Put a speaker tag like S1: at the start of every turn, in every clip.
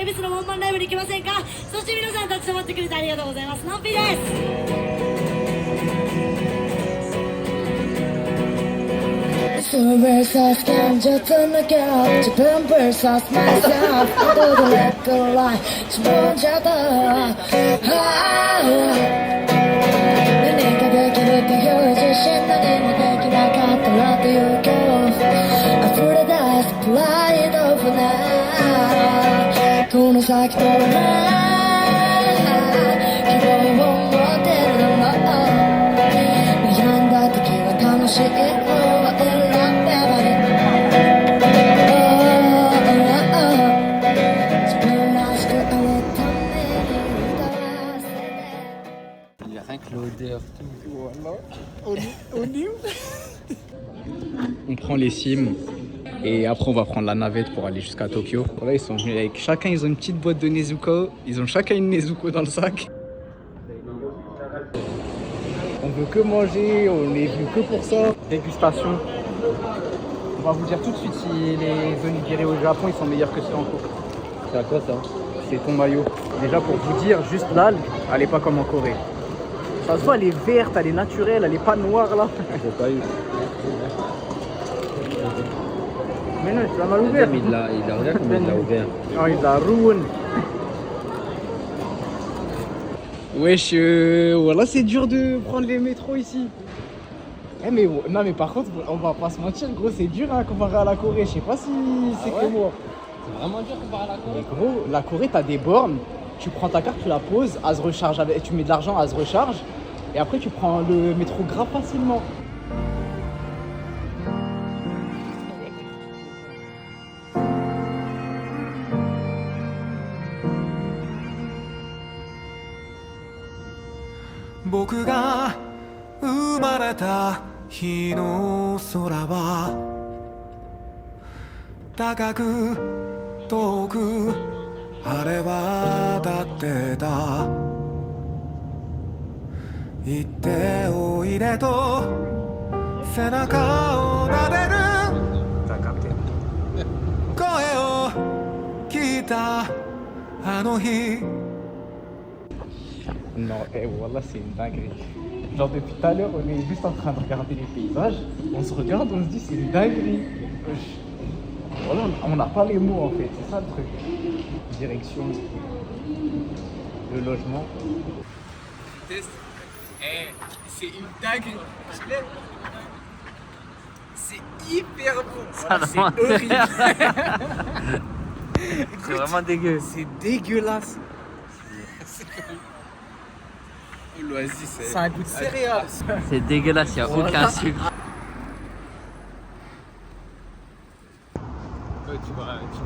S1: 恵比寿のワンマンライブに行きませんか。そして皆さん立ち止まってくれてありがとうございます。のんぴーです。Versus can just turn the gap to burn versus myself. I do the record line, to burn each other. 내 내가 되기를 표현해주신 너네 못 되기 나갔더라. Do you go? I feel the dice, flying over now. この先のな希望を持ってるの。悩んだ時は楽しい。
S2: L'odeur.
S3: On prend les sims et après on va prendre la navette pour aller jusqu'à Tokyo. Voilà, ils sont venus avec chacun, ils ont une petite boîte de Nezuko. Ils ont chacun une Nezuko dans le sac. On veut que manger, on est venu que pour ça. Dégustation. On va vous dire tout de suite si les onigiri au Japon ils sont meilleurs que ceux en Corée.
S2: C'est à quoi ça?
S3: C'est ton maillot. Déjà pour vous dire, juste l'algue, elle est pas comme en Corée. Ça se voit, elle est verte, elle est naturelle, elle est pas noire là.
S2: J'ai pas eu.
S3: Mais non, tu l'as mal ouvert.
S2: Il a regarde comment il l'a ouvert.
S3: Oh, il l'a ruin. Wesh, voilà, c'est dur de prendre les métros ici. Eh mais non mais par contre, on va pas se mentir, gros, c'est dur hein, comparé à la Corée. Je sais pas si c'est que moi.
S2: C'est vraiment dur comparé à la Corée.
S3: Mais gros, la Corée, t'as des bornes. Tu prends ta carte, tu la poses, elle se recharge, tu mets de l'argent, elle se recharge. Et après, tu prends le métro grave facilement.
S4: Boku ga umareta hi no sora wa takaku toku hare wa datte da itte oide to senaka o naderu
S3: T'as capté.
S4: koe o kita ano hi.
S3: Non, voilà, c'est une dinguerie. Genre depuis tout à l'heure, on est juste en train de regarder les paysages. On se regarde, on se dit c'est une dinguerie. Voilà, on n'a pas les mots en fait, c'est ça le truc. Direction, le logement. Test. C'est une dinguerie. C'est hyper bon. Voilà, c'est horrible.
S2: C'est vraiment dégueu.
S3: C'est dégueulasse. L'oasis, ça a un goût de céréales.
S2: C'est dégueulasse, il n'y a aucun sucre.
S3: Tu vas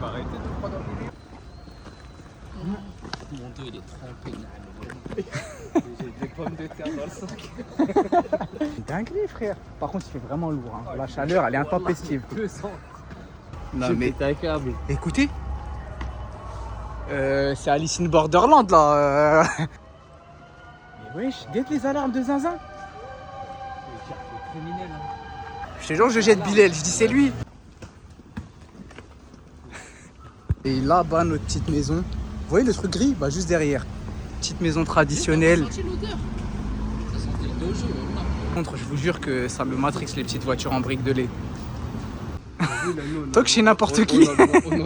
S3: arrêter de prendre un milieu.
S2: Mon dieu, il est trempé.
S3: J'ai des pommes de terre dans le sac. Dinguerie, frère. Par contre, il fait vraiment lourd. Hein. La chaleur, elle est intempestive.
S2: 200.
S3: Non, mais
S2: t'es un câble.
S3: écoutez. C'est Alice in Borderland là. Mais wesh, guette les alarmes de zinzin. Je te jure, je jette Bilal, je dis c'est lui. Et là-bas, notre petite maison. Vous voyez le truc gris? Bah juste derrière. Petite maison traditionnelle.
S2: Ça sentait le dojo.
S3: Par contre, je vous jure que ça me matrix les petites voitures en briques de lait. Toi que chez n'importe qui.
S2: On en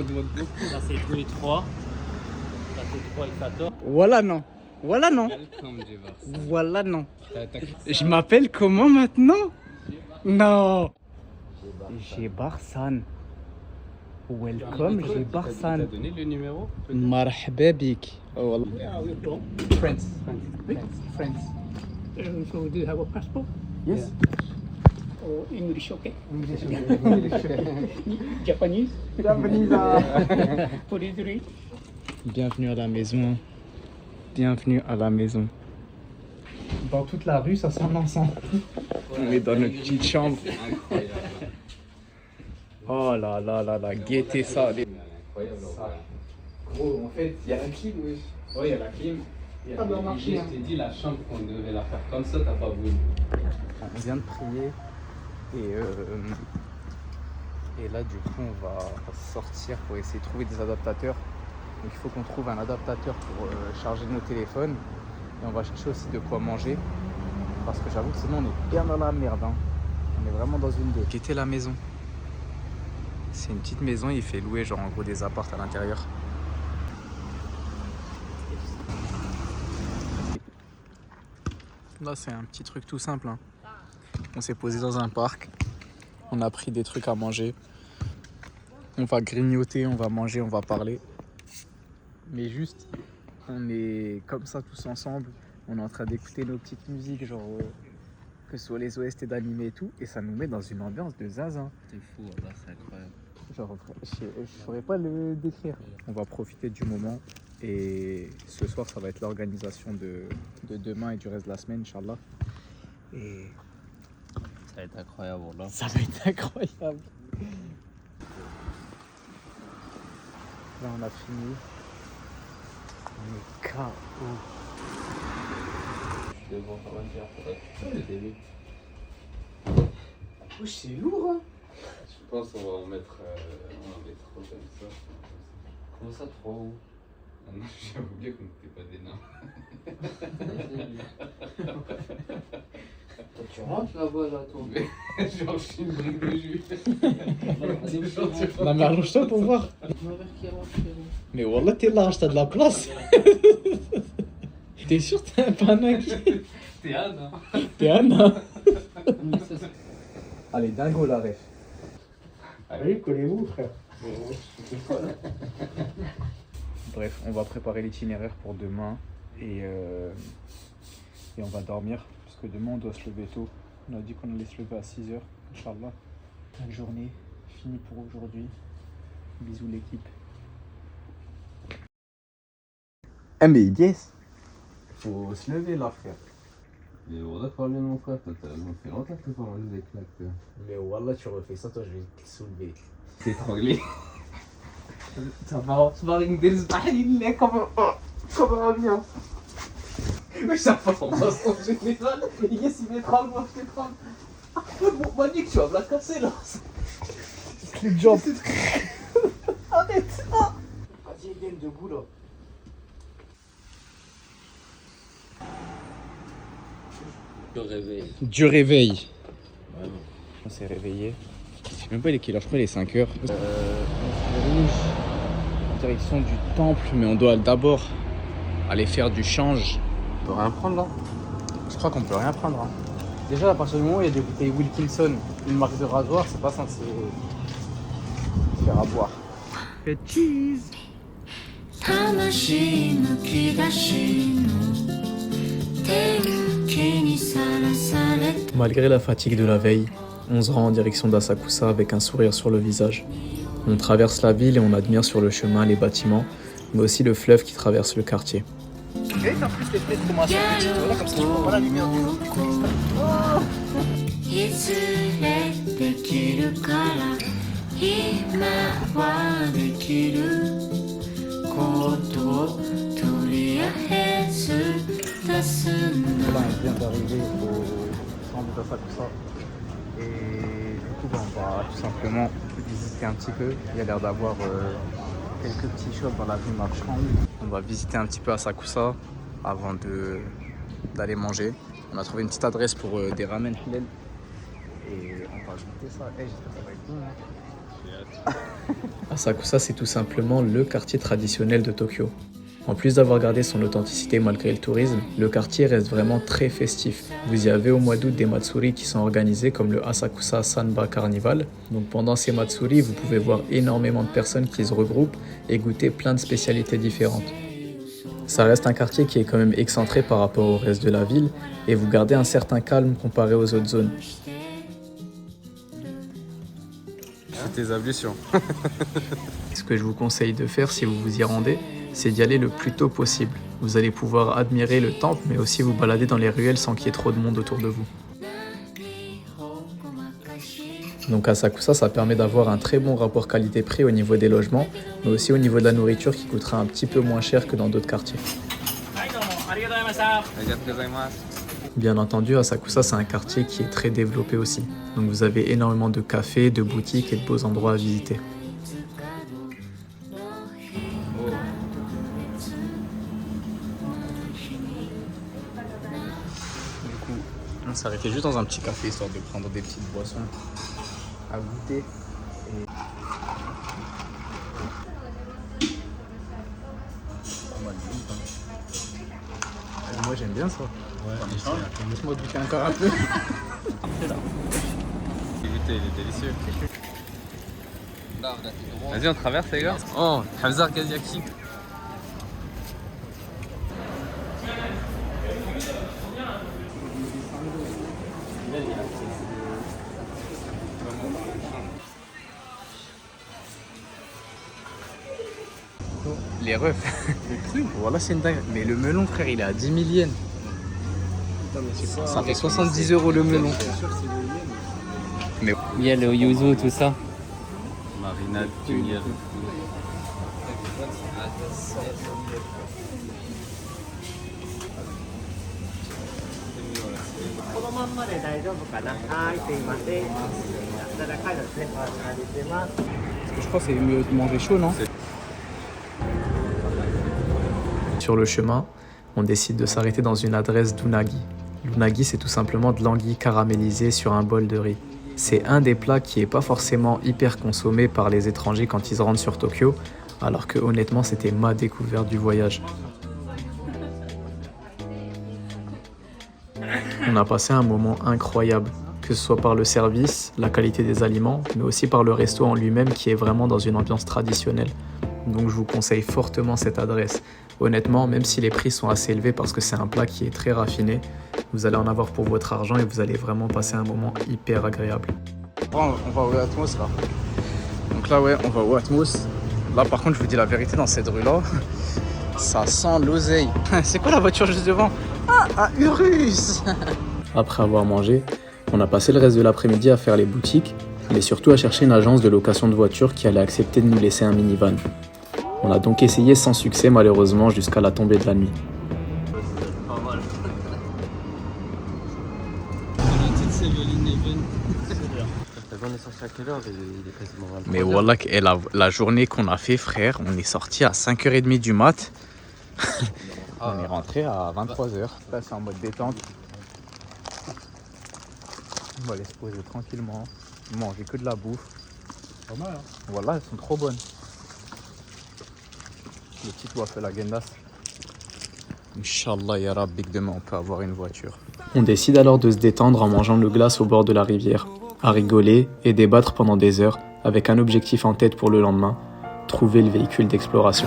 S2: demande beaucoup. Ça c'est 2 et 3. Ça c'est 3 et 14.
S3: Voilà non. Voilà non. Voilà non. Je m'appelle comment maintenant? Non. J'ai Barsan. Welcome, j'ai Barsan.
S2: T'as donné le numéro?
S3: Marhaba bik. Oh, Friends. Friends.
S5: So do you have a passport
S3: Yes.
S5: or English? Okay.
S3: English.
S5: Japanese?
S3: Japanese.
S5: What is it?
S3: Bienvenue à la maison. Bienvenue à la maison. Dans toute la rue, ça sent l'encens. On est dans notre petite chambre. Oh là là là là, guettez ça. Gros, en fait, il y a la clim, oui. Oui, il y a la clim.
S2: Je t'ai dit la chambre qu'on devait la faire comme ça, t'as pas voulu.
S3: On vient de prier et là du coup on va sortir pour essayer de trouver des adaptateurs Donc il faut qu'on trouve un adaptateur pour charger nos téléphones. Et on va chercher aussi de quoi manger. Parce que j'avoue que sinon on est bien dans la merde. Hein. On est vraiment dans une dette. Quitter la maison. C'est une petite maison, il fait louer genre en gros des apparts à l'intérieur. Là c'est un petit truc tout simple. Hein. On s'est posé dans un parc. On a pris des trucs à manger. On va grignoter, on va manger, on va parler. Mais juste, on est comme ça tous ensemble. On est en train d'écouter nos petites musiques, genre que ce soit les OST d'animé et tout. Et ça nous met dans une ambiance de zinzin.
S2: C'est fou, là, c'est incroyable.
S3: Genre, je ne saurais pas le décrire. On va profiter du moment. Et ce soir, ça va être l'organisation de demain et du reste de la semaine, Inch'Allah. Et
S2: Ça va être incroyable, là.
S3: ça va être incroyable. Là, on a fini. On est KO. Wesh, c'est lourd, hein.
S6: Je pense qu'on va en mettre trop comme ça.
S2: Comment ça, trop haut?
S6: Ah non, j'ai oublié qu'on n'était pas des nains.
S2: Toi, tu rentres là-bas, là, toi.
S6: Genre, je suis une brique de jus.
S3: Non mais allonge-toi pour voir. Mais wallah t'es large, t'as de la place. T'es sûr que t'es un panac?
S6: T'es Anna.
S3: T'es Anna. Allez, dingo la ref. Allez, collez-vous frère. Bref, on va préparer l'itinéraire pour demain et on va dormir parce que demain on doit se lever tôt. On a dit qu'on allait se lever à 6h, Inch'Allah. Bonne journée, fini pour aujourd'hui. Bisous l'équipe. Ah mais yes. Faut se lever là frère.
S6: Mais on a parlé de mon frère, ça fait longtemps que t'as pas mangé des claques.
S3: Mais wallah tu refais ça, toi je vais te soulever.
S6: T'es étranglé.
S3: Ça va, sparring des bahilles comme un avion. Mais ça va en façon générale. Yes, il m'étrangle, moi je t'étrangle. Moi dis que tu vas me la casser là. Slip jump. Arrête. Vas-y, viens debout là.
S2: Le réveil.
S3: Du réveil. Ouais. On s'est réveillé. Je sais même pas il est quelle heure, je crois il est 5h. On se dirige en direction du temple, mais on doit d'abord aller faire du change.
S6: On peut rien prendre là?
S3: Je crois qu'on peut rien prendre. Hein. Déjà à partir du moment où il y a des bouteilles Wilkinson, une marque de rasoir, c'est pas censé se faire avoir. Et cheese. Malgré la fatigue de la veille, on se rend en direction d'Asakusa avec un sourire sur le visage. On traverse la ville et on admire sur le chemin les bâtiments, mais aussi le fleuve qui traverse le quartier. Et en plus les fenêtres commencent à être petites, voilà, comme ça tu peux voir la lumière du jour. Voilà, on vient d'arriver au centre d'Asakusa et du coup on va tout simplement visiter un petit peu. Il y a l'air d'avoir quelques petits shops dans la rue marchande. On va visiter un petit peu Asakusa avant d'aller manger. On a trouvé une petite adresse pour des ramen halal et on va goûter ça. J'espère que ça va être bon. Asakusa, c'est tout simplement le quartier traditionnel de Tokyo. En plus d'avoir gardé son authenticité malgré le tourisme, le quartier reste vraiment très festif. Vous y avez au mois d'août des matsuri qui sont organisés comme le Asakusa Sanba Carnival. Donc pendant ces matsuri, vous pouvez voir énormément de personnes qui se regroupent et goûter plein de spécialités différentes. Ça reste un quartier qui est quand même excentré par rapport au reste de la ville et vous gardez un certain calme comparé aux autres zones.
S6: C'est tes ablutions.
S3: Ce que je vous conseille de faire si vous vous y rendez, c'est d'y aller le plus tôt possible. Vous allez pouvoir admirer le temple, mais aussi vous balader dans les ruelles sans qu'il y ait trop de monde autour de vous. Donc à Asakusa, ça permet d'avoir un très bon rapport qualité-prix au niveau des logements, mais aussi au niveau de la nourriture qui coûtera un petit peu moins cher que dans d'autres quartiers. Bien entendu, Asakusa, c'est un quartier qui est très développé aussi. Donc vous avez énormément de cafés, de boutiques et de beaux endroits à visiter. On s'est arrêté juste dans un petit café histoire de prendre des petites boissons à goûter. Et... pas mal de vite, hein. Moi j'aime bien ça. Ouais, laisse-moi goûter encore un peu.
S6: Il est délicieux. Vas-y, on traverse les gars. Oh, Hamza Gaziaki.
S3: Les refs. Voilà, c'est une dingue. Mais le melon, frère, il est à 10 000 yens. Ça fait 70 € le melon. Mais
S2: Il y a le yuzu, tout ça.
S6: Marinade, tunnel.
S3: je crois que c'est mieux de manger chaud, non? Sur le chemin, on décide de s'arrêter dans une adresse d'unagi. L'unagi, c'est tout simplement de l'anguille caramélisée sur un bol de riz. C'est un des plats qui n'est pas forcément hyper consommé par les étrangers quand ils se rendent sur Tokyo, alors que honnêtement, c'était ma découverte du voyage. On a passé un moment incroyable, que ce soit par le service, la qualité des aliments, mais aussi par le resto en lui-même qui est vraiment dans une ambiance traditionnelle. Donc je vous conseille fortement cette adresse. Honnêtement, même si les prix sont assez élevés parce que c'est un plat qui est très raffiné, vous allez en avoir pour votre argent et vous allez vraiment passer un moment hyper agréable. On va au Atmos là. Donc là ouais, on va au Atmos. Là par contre je vous dis la vérité, dans cette rue là, ça sent l'oseille. C'est quoi la voiture juste devant? Ah, Urus. Après avoir mangé, on a passé le reste de l'après-midi à faire les boutiques, mais surtout à chercher une agence de location de voitures qui allait accepter de nous laisser un minivan. On a donc essayé sans succès malheureusement jusqu'à la tombée de la nuit. Mais voilà, la journée qu'on a fait, frère, on est sorti à 5h30 du mat. On est rentré à 23h. Là, c'est en mode détente. On va aller se poser tranquillement, manger que de la bouffe. Pas mal, hein? Voilà, elles sont trop bonnes. Le petit waffle à Gendas. Inch'Allah, ya Rabbi, que demain on peut avoir une voiture. On décide alors de se détendre en mangeant le glace au bord de la rivière, à rigoler et débattre pendant des heures avec un objectif en tête pour le lendemain, trouver le véhicule d'exploration.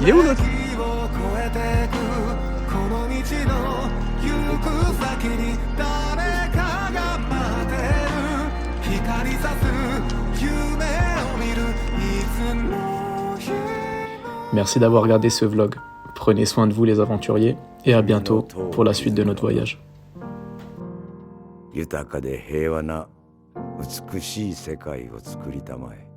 S3: Il est où l'autre? Merci d'avoir regardé ce vlog. Prenez soin de vous les aventuriers et à bientôt pour la suite de notre voyage.
S7: 豊かで平和な美しい世界を作りたまえ。